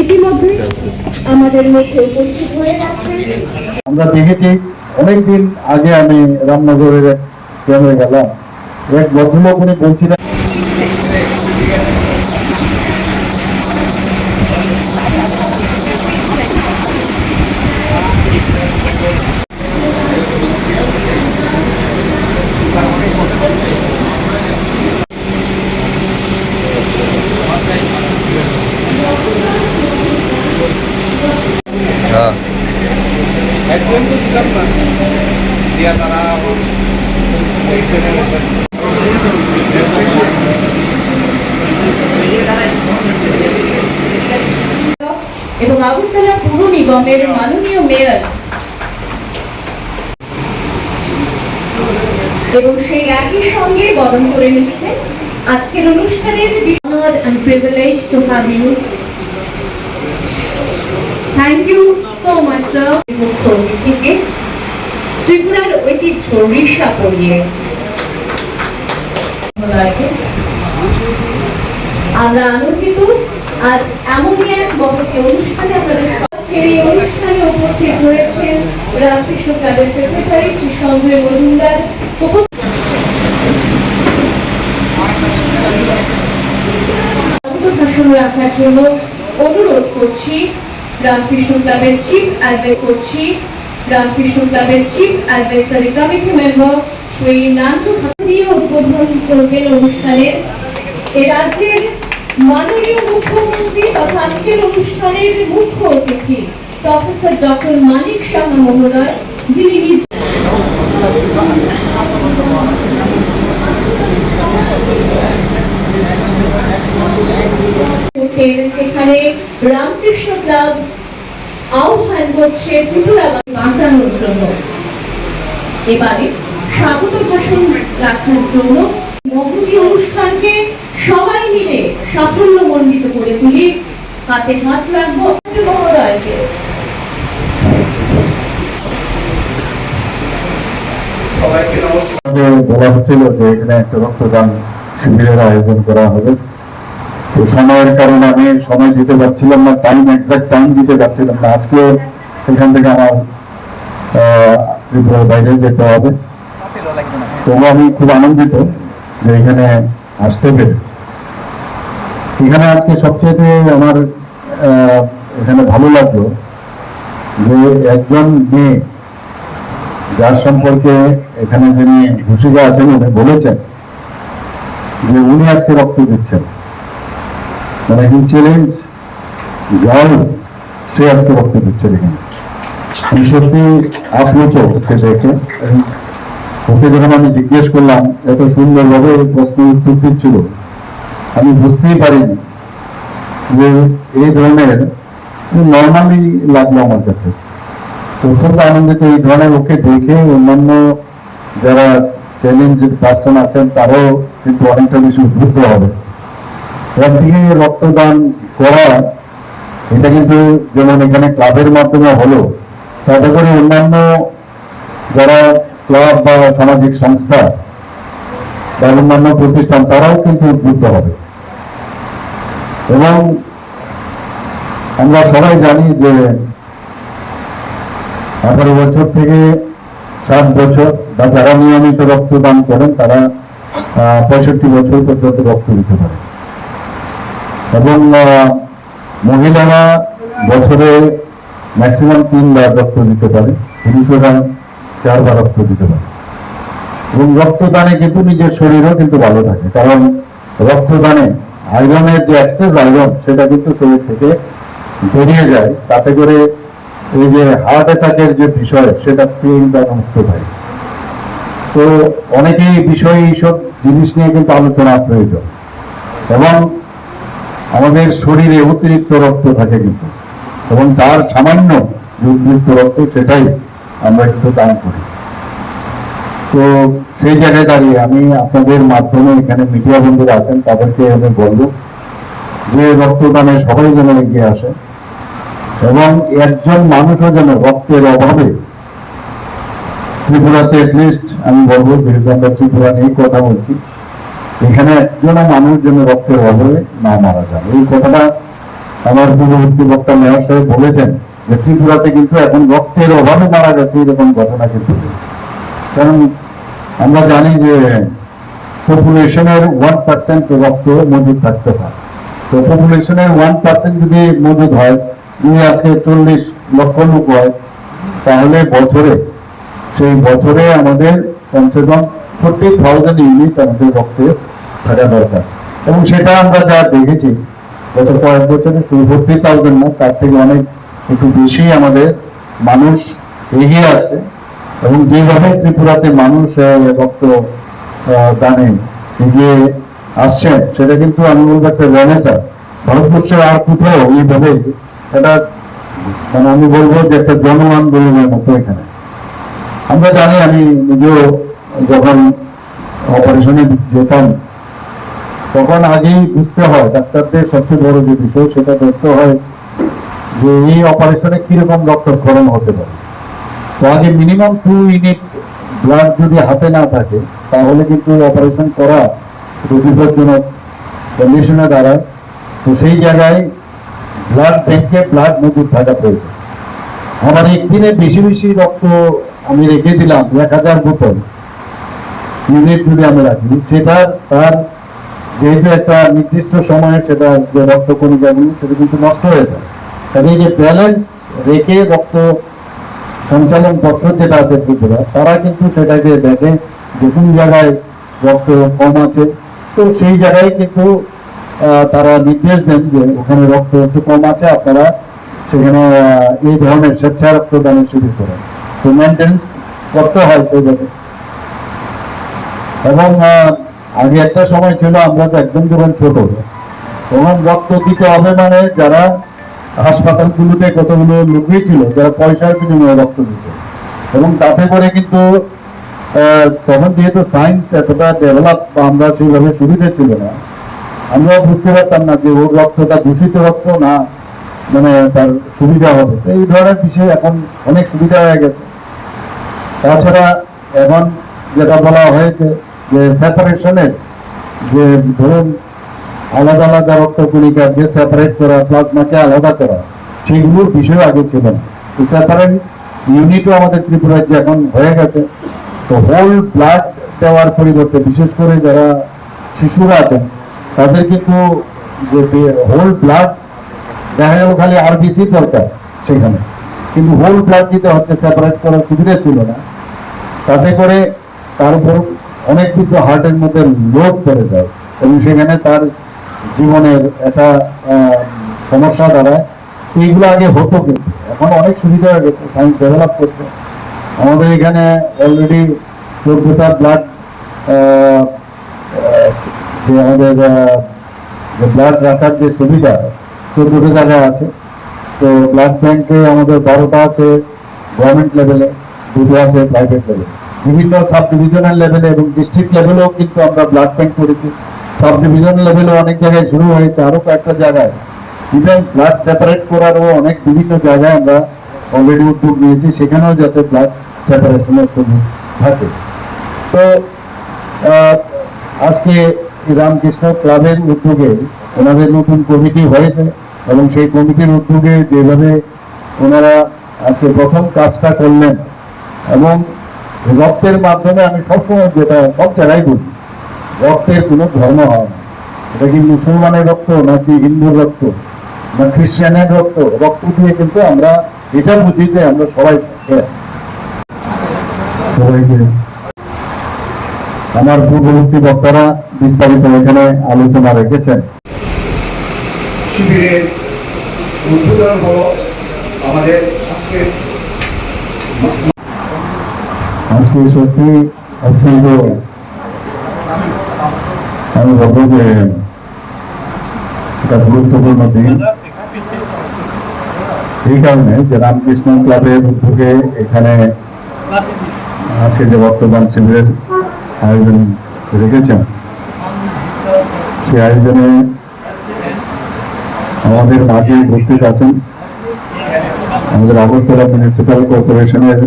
ইতিমধ্যে আমাদের মধ্যে উপস্থিত হয়ে গেছে। আমরা দেখেছি অনেকদিন আগে আমি রামনগরের গ্রামে গেলাম, এক ভদ্রলোক উনি বলছিলেন এবং আগরতলা পৌর নিগমের মাননীয় মেয়র এবং সেই একই সঙ্গে বরণ করে নিচ্ছে আজকের অনুষ্ঠানের honored and privileged to have you. Thank you so much sir. মুখ্য অতিথিকে ত্রিপুরার ঐতিহ্য ঋষা পড়িয়ে আমরা আনন্দিত আজ এমনই এক মহতি অনুষ্ঠানে আপনাদের আজকের এই অনুষ্ঠানে উপস্থিত হয়েছেন রামকৃষ্ণ ক্লাবের সেক্রেটারি শ্রী সঞ্জয় মজুমদার। ভাষণ রাখার জন্য অনুরোধ করছি রামকৃষ্ণ ক্লাবের chief advisory committee member Shri Nantu Bhatia উদ্বোধন করবেন অনুষ্ঠানের। এ রাজ্যের মাননীয় মুখ্যমন্ত্রী তথা আজকের অনুষ্ঠানের মুখ্য অতিথি প্রফেসর ডক্টর মানিক সাহা মহোদয়, যিনি সেখানে রামকৃষ্ণ ক্লাব আহ্বান করছে ত্রিপুরা বাঁচানোর জন্য। এবারে স্বাগত ভাষণ রাখার জন্য মহতি অনুষ্ঠানকে সবাই মিলে সাফল্যমণ্ডিত করে তুলি। হাতে হাত রাখবো মহোদয়কে। বলা হচ্ছিল যে এখানে একটা রক্তদান শিবিরের আয়োজন করা হবে, তো সময়ের কারণে আমি সময় দিতে পারছিলাম না, এক্সাক্ট টাইম দিতে পারছিলাম না। আজকে এখান থেকে আমার ত্রিপুরার বাইরে যেতে হবে, তবু আমি খুব আনন্দিত যে এখানে আসতে পেরে। এখানে আজকে সবচেয়ে আমার এখানে ভালো লাগলো যে একজন মেয়ে যার সম্পর্কে এখানে যিনি ঘোষিকা আছেন উনি বলেছেন যে উনি আজকে রক্ত দিচ্ছেন, মানে চ্যালেঞ্জ গার্ল, সে আজকে রক্ত দিচ্ছেন এখানে। আমি সত্যি আপ্লুত ওকে দেখে। ওকে যখন আমি জিজ্ঞেস করলাম, এত সুন্দরভাবে প্রশ্ন উত্তর দিচ্ছিল, আমি বুঝতেই পারিনি যে এই ধরনের নর্মালি লাগলো আমার কাছে। অত্যন্ত আনন্দিত এই ধরনের ওকে দেখে। অন্যান্য যারা চ্যালেঞ্জের পার্সন আছেন তারাও কিন্তু অনেকটা বেশি উদ্বুদ্ধ হবে। একদিকে রক্তদান করা, এটা কিন্তু যেমন এখানে ক্লাবের মাধ্যমে হলো, তাতে করে অন্যান্য যারা ক্লাব বা সামাজিক সংস্থা বা অন্যান্য প্রতিষ্ঠান তারাও কিন্তু উদ্বুদ্ধ হবে। এবং আমরা সবাই জানি যে 18 বছর থেকে 60 বছর বা যারা নিয়মিত রক্তদান করেন তারা 65 বছর পর্যন্ত রক্ত দিতে পারে। এবং মহিলারা বছরে ম্যাক্সিমাম 3 বার রক্ত দিতে পারে, পুরুষেরা 4 বার রক্ত দিতে পারে। এবং রক্তদানে কিন্তু নিজের শরীরও কিন্তু ভালো থাকে, কারণ রক্তদানে আয়রনের যে এক্সেস আয়রন সেটা কিন্তু শরীর থেকে বেরিয়ে যায়, তাতে করে এই যে হার্ট অ্যাটাকের যে বিষয় সেটা কিন্তু মুক্ত হয়। তো অনেকেই বিষয় এইসব জিনিস নিয়ে কিন্তু আলোচনা প্রয়োজন। এবং আমাদের শরীরে অতিরিক্ত রক্ত থাকে কিন্তু, এবং তার সামান্য যে অতিরিক্ত রক্ত সেটাই আমরা কিন্তু দান করি। তো সেই জায়গায় দাঁড়িয়ে আমি আপনাদের মাধ্যমে এখানে মিডিয়া বন্ধুরা আছেন তাদেরকে আমি বলবো যে রক্তদানে সবাই যেন এগিয়ে আসে, এবং একজন মানুষও যেন রক্তের অভাবে ত্রিপুরাতে, অ্যাটলিস্ট আমি বলবো যেহেতু আমরা ত্রিপুরা নিয়ে কথা বলছি, এখানে একজন মানুষ যেন রক্তের অভাবে না মারা যান। এই কথাটা আমার পূর্ববর্তী বক্তা মেয়র সাহেব বলেছেন যে ত্রিপুরাতে কিন্তু এখন রক্তের অভাবে মারা গেছে এরকম ঘটনা কিন্তু নেই। কারণ আমরা জানি যে পপুলেশনের 1% রক্ত মজুদ থাকতে পারে। তো পপুলেশনের 1% যদি মজুদ হয়, যদি আজকে 40 লক্ষ লোক হয়, তাহলে সেই বছরে আমাদের কমসে কম 40,000 ইউনিট আমাদের রক্তে থাকা দরকার। এবং সেটা আমরা যা দেখেছি গত কয়েক বছরে 40,000 না, তার থেকে অনেক একটু বেশি আমাদের মানুষ এগিয়ে আসছে। এবং যেভাবে ত্রিপুরাতে মানুষ রক্ত দানে এগিয়ে আসছেন, সেটা কিন্তু আমি বলবো একটা রেনেসাঁ। ভারতবর্ষের আর কোথাও এইভাবে এটা মানে আমি বলবো যে একটা জন আন্দোলনের মতো এখানে। আমরা জানি, আমি নিজেও যখন অপারেশনে যেতাম তখন আগেই বুঝতে হয়, ডাক্তারদের সবচেয়ে বড় যে বিষয় সেটা দেখতে হয় যে এই অপারেশনে কিরকম রক্তক্ষরণ হতে পারে। তো আগে মিনিমাম 2 ইউনিট ব্লাড যদি হাতে না থাকে তাহলে কিন্তু অপারেশন করা বিপজ্জনক কন্ডিশনে দাঁড়ায়। তো সেই জায়গায় ব্লাড ব্যাংকে ব্লাড মজুদ থাকা প্রয়োজন। আমার একদিনে বেশি বেশি রক্ত আমি রেখে দিলাম 1000 বোতল ইউনিট যদি আমি রাখি, সেটা তার যেহেতু একটা নির্দিষ্ট সময়ে সেটা যে রক্ত কণিকাগুলো সেটা কিন্তু নষ্ট হয়ে যায়। তাহলে এই যে ব্যালেন্স রেখে রক্ত সঞ্চালন পর্ষদ যেটা আছে ত্রিপুরা, তারা কিন্তু সেটাকে দেখে যে কোন জায়গায় রক্ত কম আছে। তো সেই জায়গায় কিন্তু তারা নির্দেশ দেন যে ওখানে রক্ত একটু কম আছে, আপনারা সেখানে এই ধরনের স্বেচ্ছা রক্তদানের সুযোগ করেন। তো মেনটেন্স করতে হয় সেইভাবে। এবং আগে একটা সময় ছিল, আমরা তো একদম যখন ছোট তখন রক্ত দিতে হবে মানে যারা হাসপাতালগুলোতে কতগুলো লোকই ছিল যারা পয়সার বিনিময়ে রক্ত দিত। এবং তাতে করে কিন্তু তখন যেহেতু সায়েন্স এতটা ডেভেলপ বা আমরা সেইভাবে সুবিধা ছিল না, আমরা বুঝতে পারতাম না যে ওর রক্তটা দূষিত রক্ত না মানে তার সুবিধা হবে। এই ধরনের বিষয় এখন অনেক সুবিধা হয়ে গেছে। তাছাড়া এখন যেটা বলা হয়েছে যে সেপারেশনের যে ধরুন আলাদা আলাদা রক্ত কণিকা যে সেপারেট করা, প্লাজমাকে আলাদা করা, সেগুলোর বিষয় আগে ছিল না। তো সেপারেট ইউনিটও আমাদের ত্রিপুরা রাজ্যে এখন হয়ে গেছে। তো হোল ব্লাড দেওয়ার পরিবর্তে বিশেষ করে যারা শিশুরা আছেন তাদের কিন্তু যে হোল ব্লাড দেখা গেল খালি আরবিসি দরকার সেখানে, কিন্তু হোল ব্লাড দিতে হচ্ছে, সেপারেট করার সুবিধা ছিল না। তাতে করে তার উপর অনেক কিছু হার্টের মধ্যে লোড পড়ে যায় এবং সেখানে তার জীবনের একটা সমস্যা দাঁড়ায়। তো এইগুলো আগে হতো, কিন্তু এখন অনেক সুবিধা হয়ে গেছে, সায়েন্স ডেভেলপ করছে। আমাদের এখানে অলরেডি 14টা ব্লাড যে আমাদের যে ব্লাড রাখার যে সুবিধা 14টা জায়গায় আছে। তো ব্লাড ব্যাংকে আমাদের 12টা আছে গভর্নমেন্ট লেভেলে, 2টো আছে প্রাইভেট লেভেলে। বিভিন্ন সাব ডিভিশনাল লেভেলে এবং ডিস্ট্রিক্ট লেভেলেও কিন্তু আমরা ব্লাড ব্যাংক করেছি। সাব ডিভিশন লেভেলেও অনেক জায়গায় শুরু হয়েছে, আরো কয়েকটা জায়গায় ইভেন ব্লাড সেপারেট করারও অনেক বিভিন্ন জায়গায় আমরা অলরেডি উদ্যোগ নিয়েছি, সেখানেও যাতে ব্লাড সেপারেশনের সুযোগ থাকে। তো আজকে রামকৃষ্ণ ক্লাবের উদ্যোগে ওনাদের নতুন কমিটি হয়েছে এবং সেই কমিটির উদ্যোগে যেভাবে ওনারা আজকে প্রথম কাজটা করলেন এবং রক্তের মাধ্যমে, আমি সবসময় যেটা সব জায়গায় বলি, রক্তের কোনো ধর্ম হয় না। এটা কি মুসলমানের রক্ত নাকি হিন্দুর রক্ত না খ্রিস্টানের রক্ত, রক্ত দিয়ে কিন্তু আমরা এটা বুঝি যে আমরা সবাই আমার পূর্ববর্তী বক্তারা বিস্তারিত এখানে আলোচনা রেখেছেন। শিবিরের উদ্বোধন হলো আমাদের আজকে সত্যি অত্যন্ত আমি ভাববো যে একটা গুরুত্বপূর্ণ দিন, এই কারণে যে রামকৃষ্ণ ক্লাবের উদ্যোগে এখানে আজকে যে বর্তমান শিবিরের আয়োজন রেখেছেন, সেই আয়োজনে আমাদের মাঝে উপস্থিত আছেন আমাদের আগরতলা মিউনিসিপ্যাল কর্পোরেশনের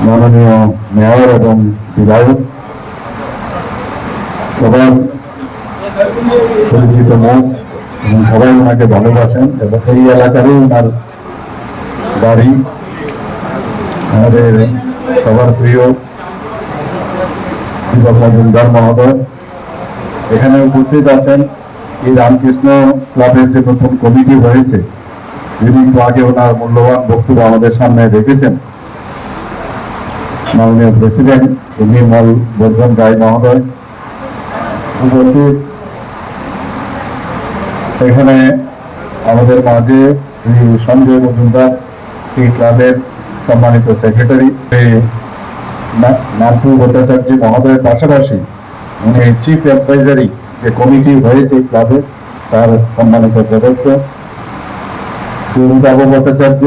মাননীয় মেয়র এবং বিধায়ক সবার পরিচিত মুখ এবং সবাই ওনাকে ভালোবাসেন এবং এই এলাকারই ওনার বাড়ি। আমাদের সবার প্রিয় দীপক মজুমদার মহোদয় এখানে উপস্থিত আছেন। এই রামকৃষ্ণ ক্লাবের যে নতুন কমিটি হয়েছে, যিনি একটু আগে ওনার মূল্যবান বক্তব্য আমাদের সামনে রেখেছেন, মাননীয় প্রেসিডেন্ট শ্রী নির্মল বর্ধন রায় মহোদয় উপস্থিত। এখানে আমাদের মাঝে শ্রী সঞ্জয় মজুমদার, এই ক্লাবের সম্মানিত সেক্রেটারি, নান্টু ভট্টাচার্য মহোদয়ের পাশাপাশি উনি চিফ অ্যাডভাইজারি যে কমিটি হয়েছে ক্লাবে তার সম্মানিত সদস্য শ্রী অমিতাভ ভট্টাচার্য,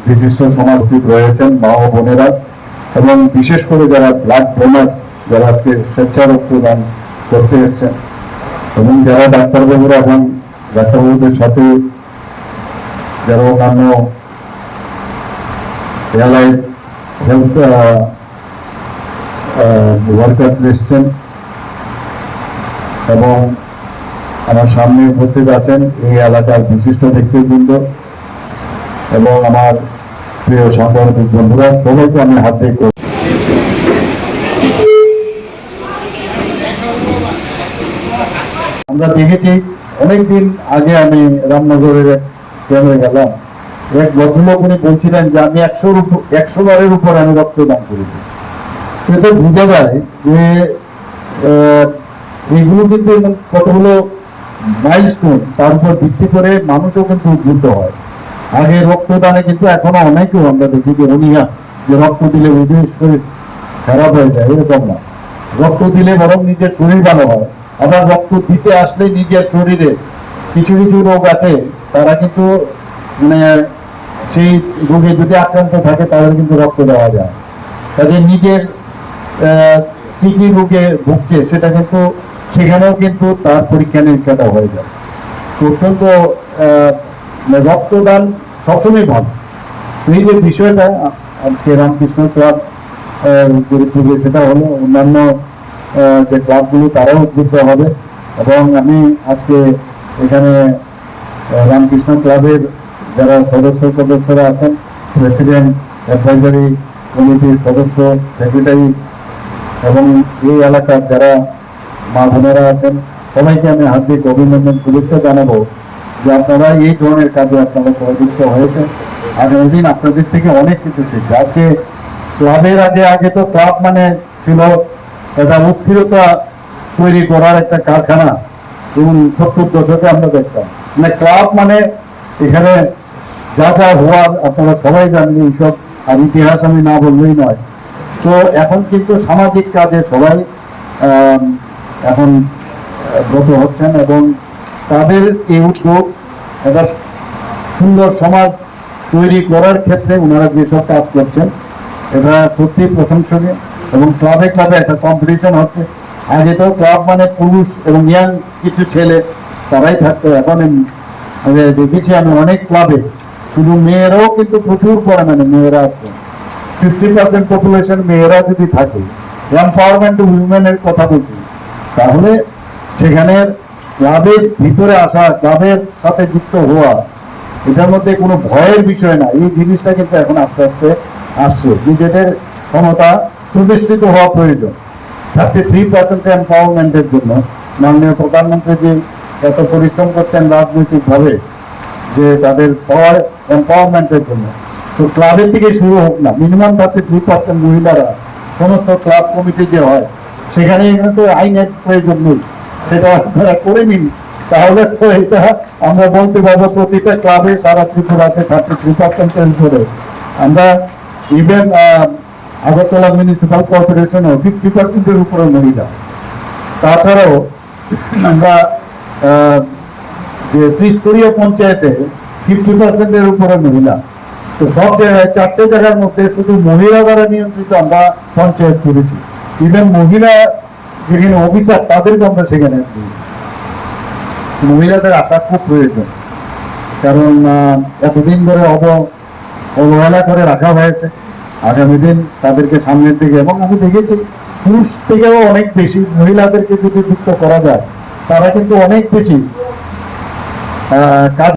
বিশিষ্ট সমাজবিদ রয়েছেন, মা ও বোনেরা, এবং বিশেষ করে যারা ব্লাড ডোনার, যারা আজকে স্বেচ্ছা রক্তদান করতে এসছেন, এবং যারা ডাক্তারবাবুরা এবং ডাক্তারবাবুদের সাথে যারা অন্যান্য এলাইড হেলথ ওয়ার্কার্স এসছেন, এবং আমার সামনে উপস্থিত আছেন এই এলাকার বিশিষ্ট ব্যক্তিবৃন্দ এবং আমার প্রিয় সাংবাদিক বন্ধুরা, সবাইকে আমি হাত দিয়ে করি। আমরা দেখেছি অনেকদিন আগে আমি রামনগরের কেন্দ্রে গেলাম, এক ভদ্রলোক উনি বলছিলেন যে আমি 100 বারের উপর আমি রক্তদান করেছি। সেটা বোঝা যায় যে এইগুলো কিন্তু কতগুলো মাইলস্টোন, তার উপর ভিত্তি করে মানুষও কিন্তু উদ্বুদ্ধ হয়। আগে রক্তদানে কিন্তু এখনো অনেকেও আমরা দেখি যে অনীহা, যে রক্ত দিলে ওদের শরীর খারাপ হয়ে যায়, এরকম না। রক্ত দিলে বরং নিজের শরীর ভালো হয়। আবার রক্ত দিতে আসলে নিজের শরীরে কিছু কিছু রোগ আছে, তারা কিন্তু মানে সেই রোগে যদি আক্রান্ত থাকে তাহলে কিন্তু রক্ত দেওয়া যায়। কাজে নিজের কি কি রোগে ভুগছে সেটা কিন্তু সেখানেও কিন্তু তার পরীক্ষা নিরীক্ষাটা হয়ে যায়। অত্যন্ত রক্তদান সবসময় ভালো। এই যে বিষয়টা আজকে রামকৃষ্ণ ক্লাব গুরুত্ব দিয়ে, সেটা হলো অন্যান্য যে ক্লাবগুলো তারাও উদ্বুদ্ধ হবে। এবং আমি আজকে এখানে রামকৃষ্ণ ক্লাবের যারা সদস্যরা আছেন, প্রেসিডেন্ট, অ্যাডভাইজারি কমিটির সদস্য, সেক্রেটারি এবং এই এলাকার যারা মা বোনেরা আছেন, সবাইকে আমি হার্দিক অভিনন্দন, শুভেচ্ছা জানাবো যে আপনারা এই ধরনের কাজে আপনারা সবাই যুক্ত হয়েছেন। আগামী দিন আপনাদের থেকে অনেক কিছু শিখবে। আজকে ক্লাবের আগে তো ক্লাব মানে ছিল একটা অস্থিরতা তৈরি করার একটা কারখানা, এবং 70 দশকে আমরা দেখতাম। মানে ক্লাব মানে এখানে যা যা হওয়ার আপনারা সবাই জানেন, এইসব আর ইতিহাস আমি না বললেই নয়। তো এখন কিন্তু সামাজিক কাজে সবাই এখন ব্রত হচ্ছেন, এবং তাদের এই উদ্যোগ একটা সুন্দর সমাজ তৈরি করার ক্ষেত্রে ওনারা যেসব কাজ করছেন এটা সত্যি প্রশংসনীয়। এবং ক্লাবে ক্লাবে একটা কম্পিটিশন হচ্ছে। আগে তো ক্লাব মানে পুরুষ এবং ইয়াং কিছু ছেলে তারাই থাকতো, এখন দেখেছি আমি অনেক ক্লাবে শুধু মেয়েরাও কিন্তু প্রচুর পরিমাণে মেয়েরা আছে। 50% পপুলেশন মেয়েরা যদি থাকে, এম্পাওয়ারমেন্ট উইমেনের কথা বলছি, তাহলে সেখানে ক্লাবের ভিতরে আসা, ক্লাবের সাথে যুক্ত হওয়া, এটার মধ্যে কোনো ভয়ের বিষয় না। এই জিনিসটা কিন্তু এখন আস্তে আস্তে আসছে। নিজেদের ক্ষমতা প্রতিষ্ঠিত হওয়া প্রয়োজন। 33% এম্পাওয়ারমেন্টের জন্য মাননীয় প্রধানমন্ত্রী যে এত পরিশ্রম করছেন রাজনৈতিকভাবে, যে তাদের পাওয়ার এম্পাওয়ারমেন্টের জন্য, তো ক্লাবের থেকে শুরু হোক না। মিনিমাম 33% মহিলারা সমস্ত ক্লাব কমিটি যে হয় সেখানে এখানে তো আইনের প্রয়োজন নেই, সেটা আপনারা করে নিন। তাহলে তো এটা আমরা বলতে পারবো প্রতিটা ক্লাবে সারা ত্রিপুরাতে 33% করে। আমরা ইভেন আগরতলা মিউনিসিপাল কর্পোরেশনও 50%-এর উপরে মহিলা। তাছাড়াও আমরা যে ত্রিস্তরীয় পঞ্চায়েতে 50%-এর উপরে মহিলা। তো সব জায়গায় 4টে জায়গার মধ্যে শুধু মহিলা দ্বারা নিয়ন্ত্রিত আমরা পঞ্চায়েত করেছি। ইভেন মহিলা যেখানে অফিসার তাদেরকে আমরা সেখানে মহিলাদের আসা খুব প্রয়োজন। কারণ এতদিন ধরে অবহেলা করে রাখা হয়েছে। আগামী দিন তাদেরকে সামনের দিকে, এবং আমি দেখেছি পুরুষ থেকেও অনেক বেশি মহিলাদেরকে যদি যুক্ত করা যায়, তারা কিন্তু অনেক বেশি কাজ